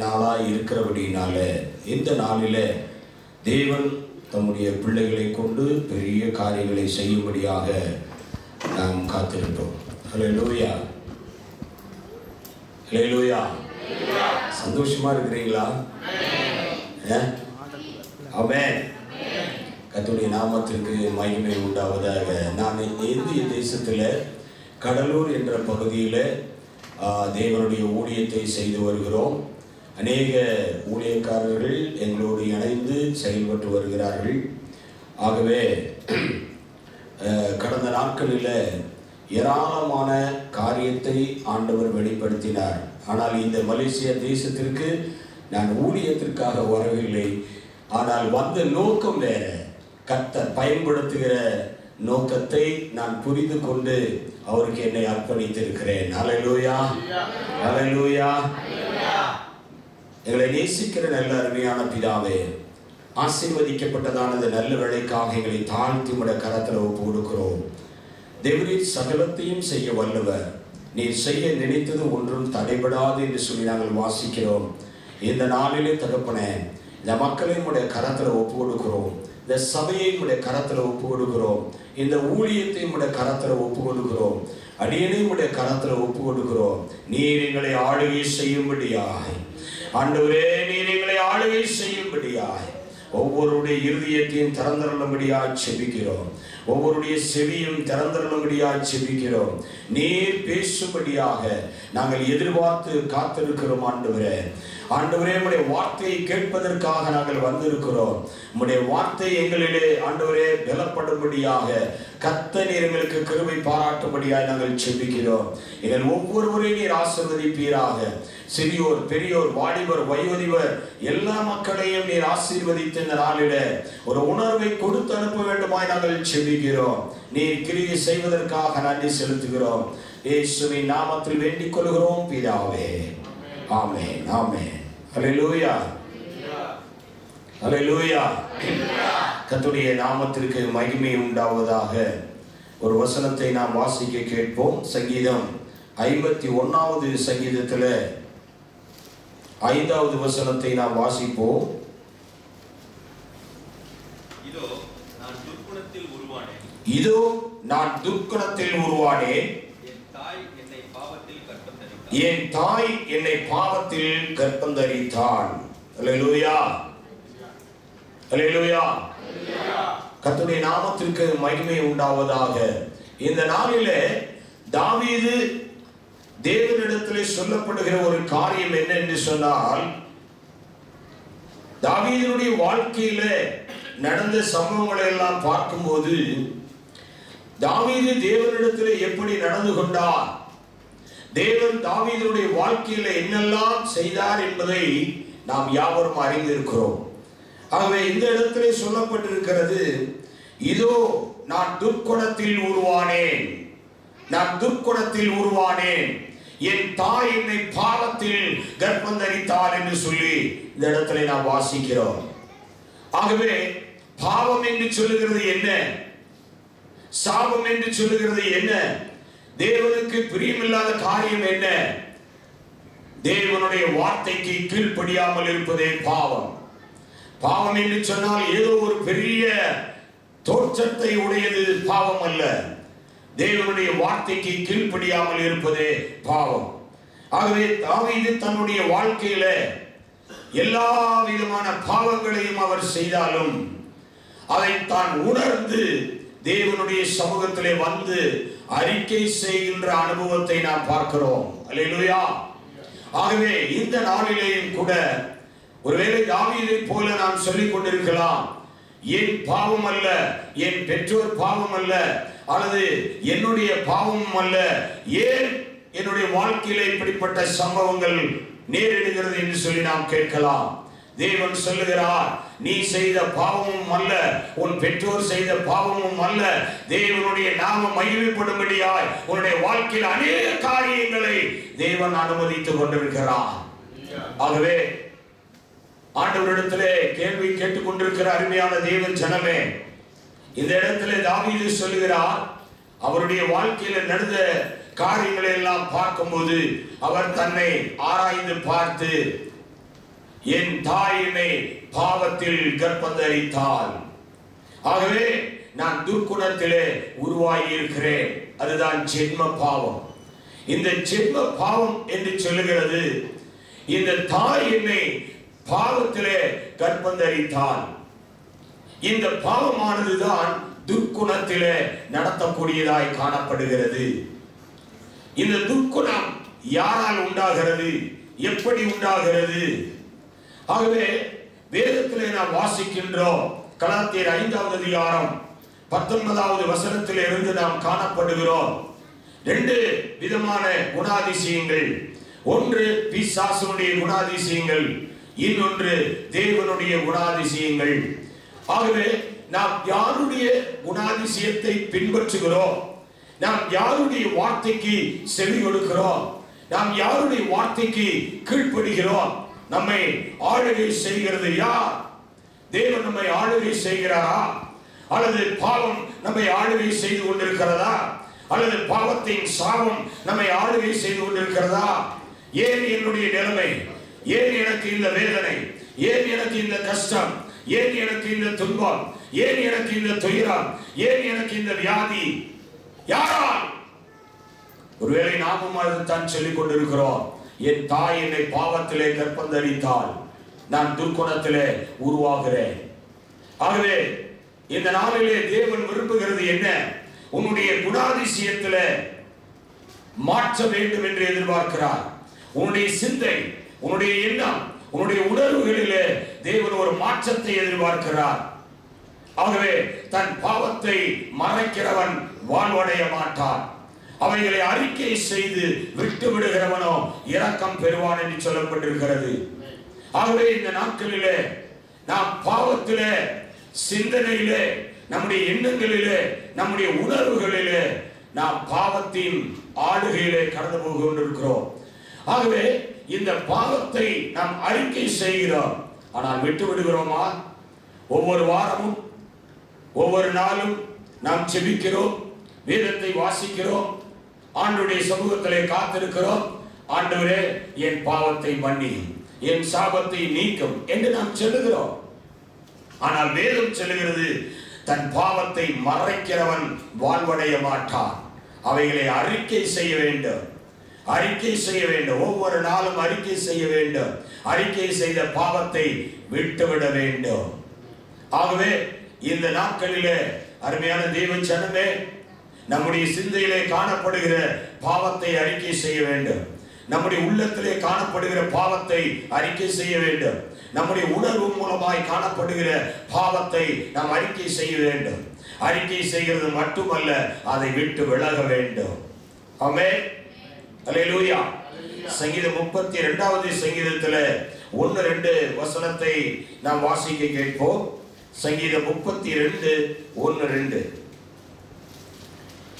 நாளாய் இருக்கிறபடினால இந்த நாளில் தேவன் தம்முடைய பிள்ளைகளை கொண்டு பெரிய காரியங்களை செய்யும்படியாக நாம் காத்திருப்போம். ஹல்லேலூயா, ஹல்லேலூயா. சந்தோஷமா இருக்கிறீங்களா? ஆமென். கர்த்தருடைய நாமத்திற்கு மகிமை உண்டாவதாக. நான் இந்திய தேசத்தில் கடலூர் என்ற பகுதியில் தேவனுடைய ஊழியத்தை செய்து வருகிறோம். அநேக ஊழியக்காரர்கள் எங்களோடு இணைந்து செயல்பட்டு வருகிறார்கள். ஆகவே கடந்த நாட்களில் ஏராளமான காரியத்தை ஆண்டவர் வெளிப்படுத்தினார். ஆனால் இந்த மலேசியா தேசத்திற்கு நான் ஊழியத்திற்காக வரவில்லை. ஆனால் வந்த நோக்கம் வேற. கர்த்தர் பயன்படுத்துகிற நோக்கத்தை நான் புரிந்து கொண்டு அவருக்கு என்னை அர்ப்பணித்திருக்கிறேன். ஹல்லேலூயா, ஹல்லேலூயா. எங்களை நேசிக்கிற நல்ல அருமையான பிதாவே, ஆசீர்வதிக்கப்பட்டதானது நல்ல வேளைக்காக எங்களை தாழ்த்தி உம்முடைய கரத்தில் ஒப்பு கொடுக்கிறோம். தேவரீர் சகலத்தையும் செய்ய வல்லவர். நீர் செய்ய நினைத்தது ஒன்றும் தடைபடாது என்று சொல்லி நாங்கள் வாசிக்கிறோம். இந்த நாளிலே தகப்பனே, இந்த மக்களை உம்முடைய கரத்தில் ஒப்பு கொடுக்கிறோம். இந்த சபையை உம்முடைய கரத்தில் ஒப்பு கொடுக்கிறோம். இந்த ஊழியத்தை உம்முடைய கரத்தில் ஒப்பு கொடுக்கிறோம். அடியனை உம்முடைய கரத்தில் ஒப்பு கொடுக்கிறோம். நீர் எங்களை ஆளுகை செய்யும்படியாய், ஆண்டவரே, நீர் எங்களை ஆளுகை செய்யும்படியாய் ஒவ்வொருடைய இருதயத்தையும் திறந்தருளும்படியாய் செபிக்கிறோம். ஒவ்வொருடைய செவியும் திறந்தருளும்படியாய் செபிக்கிறோம். நீர் பேசும்படியாக நாங்கள் எதிர்பார்த்து காத்திருக்கிறோம். ஆண்டவரே, ஆண்டவரே, உம்முடைய வார்த்தையை கேட்பதற்காக நாங்கள் வந்திருக்கிறோம். உம்முடைய வார்த்தை எங்களிலே ஆண்டவரே பலப்படும்படியாக கர்த்தர் நீர் எங்களுக்கு கிருபை பாராட்டும்படியாக நாங்கள் செபிக்கிறோம். எங்கள் ஒவ்வொருவரையும் நீர் ஆசீர்வதிப்பீராக. சிறியோர், பெரியோர், வாலிபர், வயோதிபர் எல்லா மக்களையும் நீர் ஆசீர்வதித்து இந்த நாளிலே ஒரு உணர்வை கொடுத்து அனுப்ப வேண்டுமாய் நாங்கள் செபிக்கிறோம். நீர் கிரியை செய்வதற்காக நன்றி செலுத்துகிறோம். இயேசுவின் நாமத்தில் வேண்டிக் கொள்கிறோம் பிதாவே. ஆமென், ஆமென். ஹல்லேலூயா, ஹல்லேலூயா. கர்த்தருடைய நாமத்திற்கு மகிமை உண்டாவதாக. ஒரு வசனத்தை நாம் வாசிக்க கேட்போம். சங்கீதம் 51வது சங்கீதத்தில் 5வது வசனத்தை நாம் வாசிப்போம். இதோ நான் துர்க்குணத்தில் உருவானேன், என் தாய் என்னை பாவத்தில் கர்ப்பந்தரித்தாள். ஹல்லேலூயா, ஹல்லேலூயா. கர்த்தருடைய நாமத்திற்கு மகிமை உண்டாவதாக. இந்த நாளிலே தாவீது தேவனிடத்திலே சொல்லப்படுகிற ஒரு காரியம் என்ன என்று சொன்னால், தாவீதுடைய வாழ்க்கையில நடந்த சம்பவங்களை எல்லாம் பார்க்கும்போது தாவீது தேவனிடத்திலே எப்படி நடந்து கொண்டார், தேவன் தாவீதுடைய வாழ்க்கையில என்னெல்லாம் செய்தார் என்பதை நாம் யாவரும் அறிந்திருக்கிறோம். ஆகவே இந்த இடத்திலே சொல்லப்பட்டிருக்கிறது, இதோ நான் துர்க்குணத்தில் உருவானேன், என் தாய் என்னை பாவத்தில் கர்ப்பந்தரித்தாள் என்று சொல்லி இந்த இடத்துல நாம் வாசிக்கிறோம். ஆகவே பாவம் என்று சொல்லுகிறது என்ன, சாபம் என்று சொல்லுகிறது என்ன, தேவனுக்கு பிரியமில்லாத காரியம் என்ன? தேவனுடைய வார்த்தைக்கு கீழ்ப்படியாமல் இருப்பதே பாவம். பாவம் என்று சொன்னால் ஏதோ ஒரு பெரிய தோற்றத்தை உடையது பாவம் அல்ல. தேவனுடைய வார்த்தைக்கு கீழ்ப்படியாமல் இருப்பதே பாவம். ஆகவே தாவீது தன்னுடைய வாழ்க்கையில எல்லா விதமான பாவங்களையும் அவர் செய்தாலும் அதை தான் உணர்ந்து தேவனுடைய சமூகத்திலே வந்து அறிக்கை செய்கின்ற அனுபவத்தை நாம் பார்க்கிறோம். அல்லேலூயா. ஆகவே இந்த நாளிலேயும் கூட ஒருவேளை தாவீதை போல நாம் சொல்லிக் கொண்டிருக்கலாம், என் பாவம் அல்ல, என் பெற்றோர் பாவம் அல்ல, அல்லது என்னுடைய பாவமும் அல்ல, ஏன் என்னுடைய வாழ்க்கையில இப்படிப்பட்ட சம்பவங்கள் நேரிடுகிறது என்று சொல்லி நாம் கேட்கலாம். தேவன் சொல்லுகிறார், நீ செய்த பாவமும் அல்ல, உன் பெற்றோர் செய்த பாவமும் அல்ல, தேவனுடைய நாமம் மகிமைப்படும்படியாய் உன்னுடைய வாழ்க்கையில் அநேக காரியங்களை தேவன் அனுமதித்துக் கொண்டிருக்கிறார். ஆகவே ஆண்டவரிடத்திலே கேள்வி கேட்டுக் கொண்டிருக்கிற அருமையான தேவன் ஜனமே, இந்த இடத்திலே தாவீது சொல்லுகிறார், அவருடைய வாழ்க்கையில நடந்த காரியங்களை எல்லாம் பார்க்கும்போது அவர் தன்னை ஆராய்ந்து பார்த்து என் தாய் என்னை பாவத்தில் கர்ப்பந்தரித்தாள். ஆகவே நான் துர்க்குணத்திலே உருவாகி இருக்கிறேன். அதுதான் ஜென்ம பாவம். இந்த ஜென்ம பாவம் என்று சொல்லுகிறது, இந்த தாய் என்னை பாவத்திலே கர்ப்பந்தரித்தாள். இந்த பாவமானதுதான் துர்க்குணத்திலே நடத்தக்கூடியதாய் காணப்படுகிறது. இந்த துர்க்குணம் யாரால் உண்டாகிறது, எப்படி உண்டாகிறது? ஆகவே வேதத்திலே நாம் வாசிக்கின்றோம். கலாத்தியர் 5வது அதிகாரம் 19வது வசனத்திலே இருந்து நாம் காணப்படுகிறோம். 2 விதமான குணாதிசயங்கள். ஒன்று பிசாசுடைய குணாதிசயங்கள், இன்னொன்று தேவனுடைய குணாதிசயங்கள். ஆகவே நாம் யாருடைய குணாதிசயத்தை பின்பற்றுகிறோம், நாம் யாருடைய வார்த்தைக்கு செவி கொடுக்கிறோம், நாம் யாருடைய வார்த்தைக்கு கீழ்ப்படுகிறோம், நம்மை ஆளுகை செய்கிறது யார்? தேவன் நம்மை ஆளுகை செய்கிறாரா? அல்லது பாவம் நம்மை ஆளுகை செய்து கொண்டிருக்கிறதா? அல்லது பாவத்தின் சாபம் நம்மை ஆளுகை செய்து கொண்டிருக்கிறதா? ஏன் என்னுடைய நிலைமை? ஏன் எனக்கு இந்த வேதனை? ஏன் எனக்கு இந்த கஷ்டம்? ஏன் எனக்கு இந்த துன்பம்? ஏன் எனக்கு இந்த துயரம்? ஏன் எனக்கு இந்த வியாதி? யாரால்? ஒருவேளை நாமும் அதைத்தான் சொல்லிக் கொண்டிருக்கிறோம். என் தாய் என்னை பாவத்திலே கர்ப்பந்தரித்தாள், நான் துர்க்குணத்திலே உருவாகிறேன். ஆகவே இந்த நாளிலே தேவன் விரும்புகிறது என்ன? உன்னுடைய குணாதிசயத்திலே மாற்ற வேண்டும் என்று எதிர்பார்க்கிறார். உன்னுடைய சிந்தை, உன்னுடைய எண்ணம், உன்னுடைய உணர்வுகளிலே தேவன் ஒரு மாற்றத்தை எதிர்பார்க்கிறார். ஆகவே தன் பாவத்தை மறைக்கிறவன் வாழ்வடைய மாட்டான். அவைகளை அறிக்கை செய்து விட்டு விடுகிறவனோ இரக்கம் பெறுவான் என்று சொல்லப்பட்டிருக்கிறது. ஆகவே இந்த நாட்களிலே நாம் பாவத்திலே, சிந்தனையிலே, நம்முடைய எண்ணங்களிலே, நம்முடைய உணர்வுகளிலே நாம் பாவத்தின் ஆளுகையிலே கடந்து போய் கொண்டிருக்கிறோம். ஆகவே இந்த பாவத்தை நாம் அறிக்கை செய்கிறோம், ஆனால் விட்டு விடுகிறோமா? ஒவ்வொரு வாரமும் ஒவ்வொரு நாளும் நாம் செபிக்கிறோம், வேதத்தை வாசிக்கிறோம், ஆண்டவருடைய சமூகத்திலே காத்திருக்கிறோம். ஆண்டவரே என் பாவத்தை மன்னி, என் சாபத்தை நீக்கும் என்று நாம் சொல்லுகிறோம். ஆனால் வேதம் சொல்லுகிறது, தன் பாவத்தை மறைக்கிறவன் வாழ்வடைய மாட்டான். அவைகளை அறிக்கை செய்ய வேண்டும், அறிக்கை செய்ய வேண்டும். ஒவ்வொரு நாளும் அறிக்கை செய்ய வேண்டும். அறிக்கை செய்த பாவத்தை விட்டுவிட வேண்டும். ஆகவே இந்த நாட்களிலே அருமையான தேவ ஜனமே, நம்முடைய சிந்தையிலே காணப்படுகிற பாவத்தை அறிக்கை செய்ய வேண்டும். நம்முடைய உள்ளத்திலே காணப்படுகிற பாவத்தை அறிக்கை செய்ய வேண்டும். நம்முடைய உணர்வு மூலமாய் காணப்படுகிற பாவத்தை நாம் அறிக்கை செய்ய வேண்டும். அறிக்கை செய்கிறது மட்டுமல்ல, அதை விட்டு விலக வேண்டும். ஆமென். அல்லேலூயா. சங்கீதம் 32வது சங்கீதத்திலே 1-2 வசனத்தை நாம் வாசிக்க கேட்போம். சங்கீதம் 32:1-2.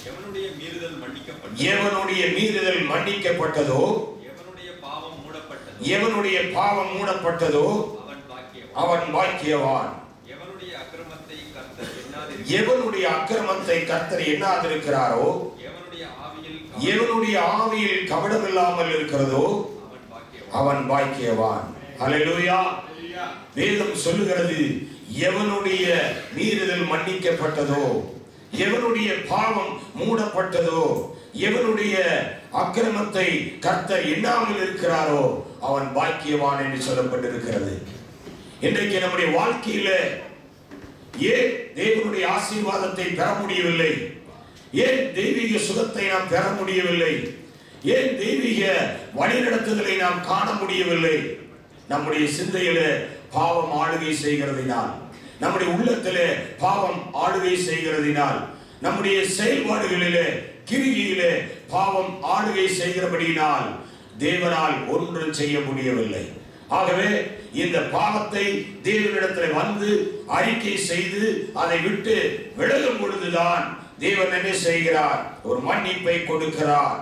எவனுடைய மீறுதல் மன்னிக்கப்பட்டதோ, எவனுடைய மீறுதல் மன்னிக்கப்பட்டதோ, எவனுடைய பாவம் மூடப்பட்டதோ, எவனுடைய பாவம் மூடப்பட்டதோ அவன் பாக்கியவான். எவனுடைய அக்கிரமத்தை கர்த்தர் எண்ணாதிருக்கிறாரோ, எவனுடைய அக்கிரமத்தை கர்த்தர் எண்ணாதிருக்கிறாரோ, எவனுடைய ஆவியில் கபடமில்லாமல் இருக்கிறதோ அவன் பாக்கியவான். அல்லேலூயா. வேதம் சொல்லுகிறது, எவனுடைய மீறுதல் மன்னிக்கப்பட்டதோ, எவனுடைய பாவம் மூடப்பட்டதோ, எவனுடைய அக்கிரமத்தை கர்த்தர் எண்ணாமல் இருக்கிறாரோ அவன் பாக்கியவான் என்று சொல்லப்பட்டிருக்கிறது. இன்றைக்கு நம்முடைய வாழ்க்கையில ஏன் தேவனுடைய ஆசீர்வாதத்தை பெற முடியவில்லை? ஏன் தெய்வீக சுகத்தை நாம் பெற முடியவில்லை? ஏன் தெய்வீக வழிநடத்துதலை நாம் காண முடியவில்லை? நம்முடைய சிந்தையிலே பாவம் ஆளுகை செய்கிறதினால், நம்முடைய உள்ளத்திலே பாவம் ஆளுகை செய்கிறதினால், நம்முடைய செயல்பாடுகளிலே கிரியிலே பாவம் ஆளுகை செய்கிறபடியினால் தேவனால் ஒன்றும் செய்ய முடியவில்லை. ஆகவே இந்த பாவத்தை தேவனிடத்தில் வந்து அறிக்கை செய்து அதை விட்டு விலகும் பொழுதுதான் தேவன் என்ன செய்கிறார்? ஒரு மன்னிப்பை கொடுக்கிறார்.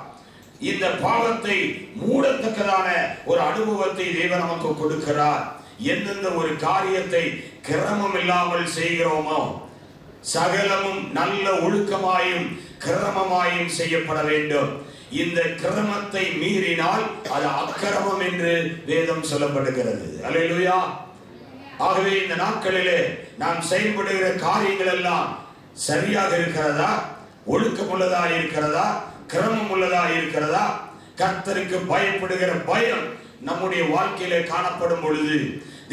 இந்த பாவத்தை மூடத்தக்கதான ஒரு அனுபவத்தை தேவன் நமக்கு கொடுக்கிறார். எந்தெந்த ஒரு காரியத்தை கிரமம் இல்லாமல் செய்கிறோமோ, சகலமும் நல்ல ஒழுக்கமாயும் கிரமமாயும் செய்யப்பட வேண்டும். இந்த கிரமத்தை மீறினால் அது அக்கிரமம் என்று வேதம் சொல்லப்படுகிறது. அல்லேலூயா. ஆகவே இந்த நாட்களிலே நாம் செயல்படுகிற காரியங்கள் எல்லாம் சரியாக இருக்கிறதா, ஒழுக்கமுள்ளதா இருக்கிறதா, கிரமம் உள்ளதா இருக்கிறதா? கர்த்தருக்கு பயப்படுகிற பயம் நம்முடைய வாழ்க்கையிலே காணப்படும் பொழுது,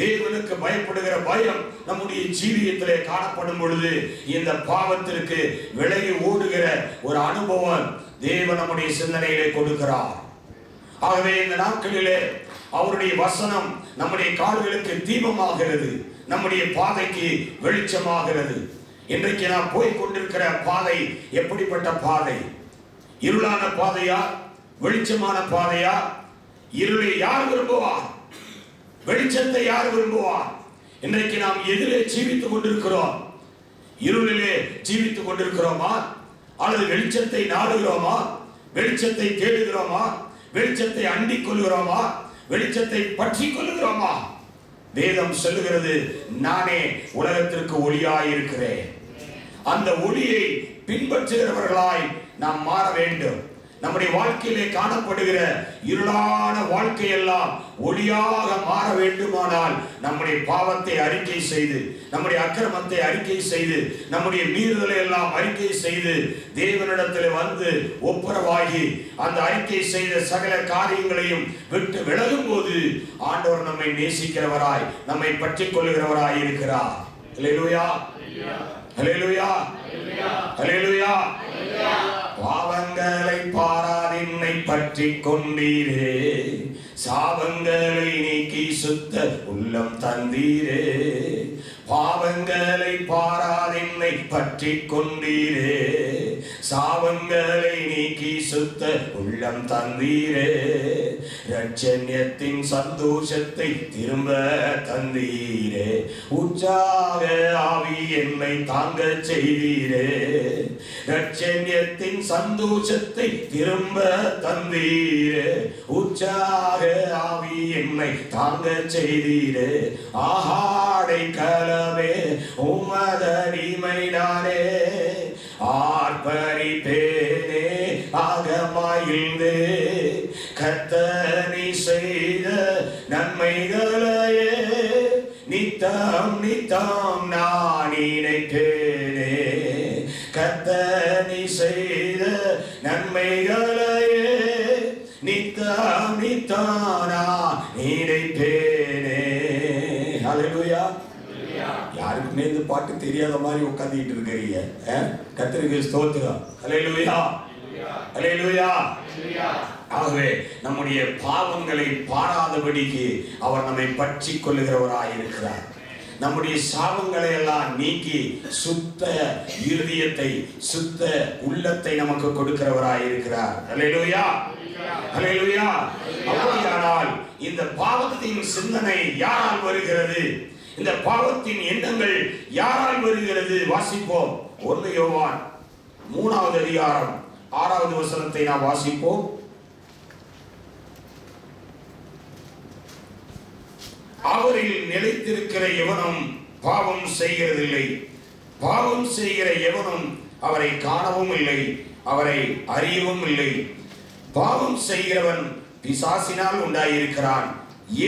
தேவனுக்கு பயப்படுகிற பயம் நம்முடைய ஜீவியத்திலே காணப்படும் பொழுது, இந்த பாவத்திற்கு விலகி ஓடுகிற ஒரு அனுபவம் தேவன் நம்முடைய சிந்தனையிலே கொடுக்கிறார். ஆகவே இந்த நாட்களிலே அவருடைய வசனம் நம்முடைய கால்களுக்கு தீபமாகிறது, நம்முடைய பாதைக்கு வெளிச்சமாகிறது. இன்றைக்கு நாம் போய் கொண்டிருக்கிற பாதை எப்படிப்பட்ட பாதை? இருளான பாதையா, வெளிச்சமான பாதையா? இருளை யார் விரும்புவார்? வெளிச்சத்தை யார் விரும்புவார்? இன்றைக்கு நாம் எதிலே ஜீவித்துக் கொண்டிருக்கிறோம்? இருளிலே ஜீவித்துக் கொண்டிருக்கிறோமா, அல்லது வெளிச்சத்தை நாடுகிறோமா? வெளிச்சத்தை தேடுகிறோமா? வெளிச்சத்தை அண்டிக் கொள்கிறோமா? வெளிச்சத்தை பற்றி கொள்கிறோமா? வேதம் சொல்லுகிறது, நானே உலகத்திற்கு ஒளியாய் இருக்கிறேன். அந்த ஒளியை பின்பற்றுகிறவர்களாய் நாம் மாற வேண்டும். நம்முடைய வாழ்க்கையிலே காணப்படுகிற இருளான வாழ்க்கையெல்லாம் ஒளியாக மாற வேண்டுமானால் நம்முடைய பாவத்தை அறிக்கை செய்து, நம்முடைய அக்கிரமத்தை அறிக்கை செய்து, நம்முடைய மீறுதலை எல்லாம் அறிக்கை செய்து தேவனிடத்தில் வந்து ஒப்புரவாகி அந்த அறிக்கை செய்த சகல காரியங்களையும் விட்டு விலகும் போது ஆண்டவர் நம்மை நேசிக்கிறவராய், நம்மை பற்றி கொள்ளுகிறவராய் இருக்கிறார். அல்லேலூயா, அல்லேலூயா, அல்லேலூயா. பாவங்களை பாராதின்னை பற்றி கொண்டீரே, சாபங்களை நீக்கி சுத்த உள்ளம் தந்தீரே. பாவங்களை பாராதின்னை பற்றி கொண்டீரே, சாபங்களை நீக்கி சுத்த உள்ளம் தந்தீரே. இரட்சண்யத்தின் சந்தோஷத்தை திரும்ப தந்தீரே, உற்சாக ஆவி என்னை தாங்க செய்தீரே. இரட்சண்யத்தின் சந்தோஷத்தை திரும்ப தந்தீரே, உற்சாக ஆவி என்னை தாங்க செய்தீரே. ஆஹாடை கலவே உமதடிமை நானே, ஆர்ப்பரிப்பேனே ஆகமாயில்தே. கர்த்தர் செய்த நன்மைகளையே நித்தம் நித்தம் நான் நினைப்பேனே. கர்த்தர் செய்த நன்மைகளையே நித்தம் நித்தம் நான் நினைப்பேனே. ஹல்லேலூயா. யாருக்குமே இந்த பாட்டு தெரியாத மாதிரி உட்கார்ந்துட்டு இருக்கிறீங்க. கர்த்தருக்கு ஸ்தோத்திரம். ஹல்லேலூயா, ஹல்லேலூயா. ஆகவே நம்முடைய பாவங்களை பாராதபடிக்கு அவர் நம்மை பற்றி கொள்ளுகிறவராய் இருக்கிறார். நம்முடைய சாபங்களை எல்லாம் நீக்கி சுத்த இருதயத்தை, சுத்த உள்ளத்தை நமக்கு கொடுக்கிறவராய் இருக்கிறார். அல்லேலூயா, அல்லேலூயா. அப்படியானால் இந்த பாவத்தின் சிந்தனை யாரால் வருகிறது? இந்த பாவத்தின் எண்ணங்கள் யாரால் வருகிறது? வாசிப்போம். 1 யோவான் 3வது அதிகாரம் 6வது வசனத்தை நாம் வாசிப்போம். அவரில் நிலைத்திருக்கிற எவனும் பாவம் செய்கிறதில்லை, பாவம் செய்கிற எவனும் அவரை காணவும் இல்லை, அவரை அறியவும் இல்லை. பாவம் செய்கிறவன் பிசாசினால் உண்டாயிருக்கிறான்,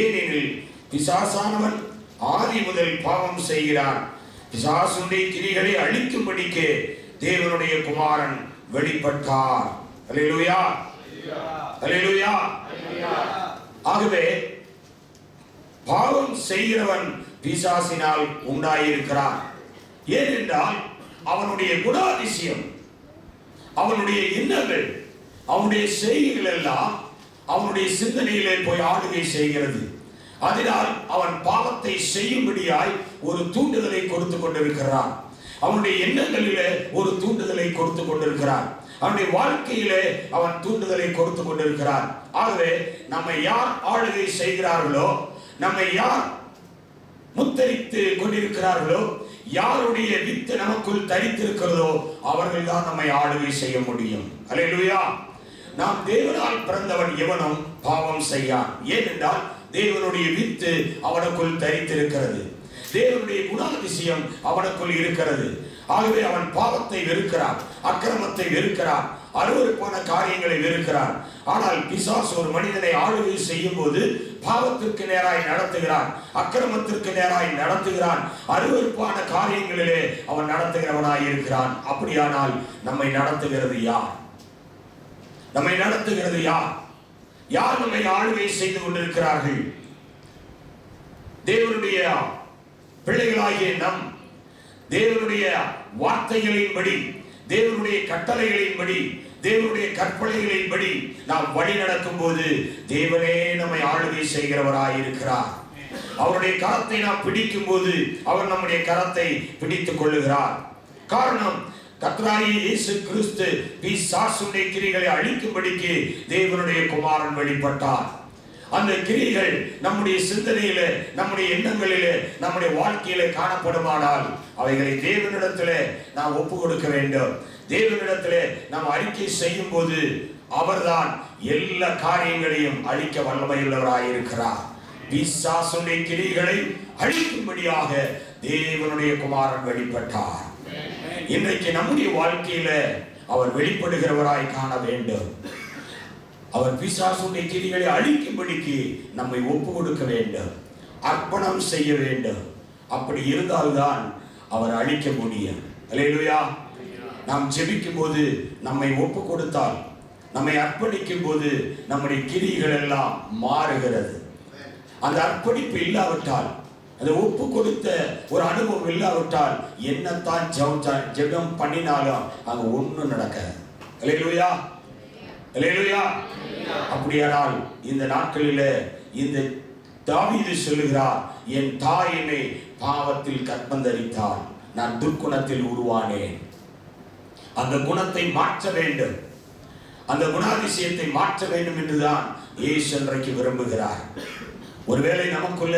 ஏனெனில் பிசாசானவன் ஆதி முதல் பாவம் செய்கிறான். பிசாசுடைய கிரிகளை அழிக்கும்படிக்கு தேவனுடைய குமாரன் வெளிப்பட்டார். அல்லேலூயா, அல்லேலூயா. ஆகவே பாவம் செய்கிறவன் பிசாசினால் உண்டாயிருக்கிறான். ஏனென்றால் அவனுடைய குணாதிசயம், அவனுடைய எண்ணங்கள், அவனுடைய செய்கைகள் எல்லாம் அவனுடைய சிந்தனையிலே போய் ஆளுகை செய்கிறது. அதனால் அவன் பாவத்தை செய்யும்படியாய் ஒரு தூண்டுதலை கொடுத்து கொண்டிருக்கிறான். அவனுடைய எண்ணங்களிலே ஒரு தூண்டுதலை கொடுத்து கொண்டிருக்கிறான். அவனுடைய வாழ்க்கையிலே அவன் தூண்டுதலை கொடுத்து கொண்டிருக்கிறான். ஆகவே நம்மை யார் ஆளுகை செய்கிறார்களோ, நம்மை யார் முத்தரித்து கொண்டிருக்கிறார்களோ, யாருடைய வித்து நமக்குள் தரித்திருக்கிறதோ அவர்கள் தான் நம்மை ஆளுகை செய்ய முடியும். அல்லேலூயா. நாம் தேவனால் பிறந்தவன் எவனும் பாவம் செய்யான். ஏனென்றால் தேவனுடைய வித்து அவனுக்குள் தரித்திருக்கிறது, தேவனுடைய குணாதிசயம் அவனுக்குள் இருக்கிறது. ஆகவே அவன் பாவத்தை வெறுக்கிறான், அக்கிரமத்தை வெறுக்கிறான், அருவருப்பான காரியங்களை வெறுக்கிறான். ஆனால் பிசாசு ஒரு மனிதனை ஆளுகை செய்யும் போது பாவத்திற்கு நேராய் நடத்துகிறான், அக்கிரமத்திற்கு நேராய் நடத்துகிறான், அருவருப்பான காரியங்களிலே அவன் நடத்துகிறவனாய் இருக்கிறான். அப்படியானால் நம்மை நடத்துகிறது யார்? நம்மை நடத்துகிறது யார்? யார் நம்மை ஆளுகை செய்து கொண்டிருக்கிறார்கள்? தேவனுடைய பிள்ளைகளாகிய நம் தேவனுடைய வார்த்தைகளின்படி, தேவனுடைய கட்டளைகளின்படி, தேவனுடைய கற்பனைகளின்படி நாம் வழி நடக்கும் போது தேவனே நம்மை ஆளுகை செய்கிறவராய் இருக்கிறார். அவருடைய கரத்தை நாம் பிடிக்கும் போது அவர் நம்முடைய கரத்தை பிடித்துக் கொள்ளுகிறார். காரணம், கர்த்தராகிய இயேசு கிறிஸ்து பிசாசுடைய கிரியைகளை அழிக்கும்படிக்கு தேவனுடைய குமாரன் வெளிப்பட்டார். அந்த கிரியைகள் நம்முடைய சிந்தனையிலே, நம்முடைய எண்ணங்களிலே, நம்முடைய வாழ்க்கையிலே காணப்படுமானால் அவைகளை தேவனிடத்திலே நாம் ஒப்பு கொடுக்க வேண்டும். தேவனிடத்திலே நாம் அறிக்கை செய்யும் போது அவர்தான் எல்லா காரியங்களையும் அழிக்க வல்லமையுள்ளவராயிருக்கிறார். பிசாசுடைய கிரியைகளை அழிக்கும்படியாக தேவனுடைய குமாரன் வெளிப்பட்டார். இன்றைக்கு நம்முடைய வாழ்க்கையில அவர் வெளிப்படுகிறவராய் காண வேண்டும். அவர் பிசாசுடைய கிரியைகளை அழிக்கும்படிக்கு நம்மை ஒப்பு கொடுக்க வேண்டும், அர்ப்பணம் செய்ய வேண்டும். அப்படி இருந்தால்தான் அவர் அழிக்க முடியும். அல்லேலூயா. நாம் ஜெபிக்கும் போது நம்மை ஒப்பு கொடுத்தால், நம்மை அர்ப்பணிக்கும் போது நம்முடைய கிரியைகள் எல்லாம் மாறுகிறது. அந்த அர்ப்பணிப்பு இல்லாவிட்டால், அந்த ஒப்பு கொடுத்த ஒரு அனுபவம் இல்லாவிட்டால் என்னத்தான் ஜெபம் பண்ணினாலும் அங்க ஒன்றும் நடக்காது. அல்லேலூயா, அல்லேலூயா. அப்படியானால் இந்த நாட்களில் இந்த தாவீது சொல்லுகிறார், என் தாய் என்னை பாவத்தில் கற்பந்தரித்தாள், நான் துர்க்குணத்தில் உருவானேன். அந்த குணத்தை மாற்ற வேண்டும், அந்த குணாதிசயத்தை மாற்ற வேண்டும் என்றுதான் இயேசு இன்றைக்கு விரும்புகிறார். ஒருவேளை நமக்குள்ள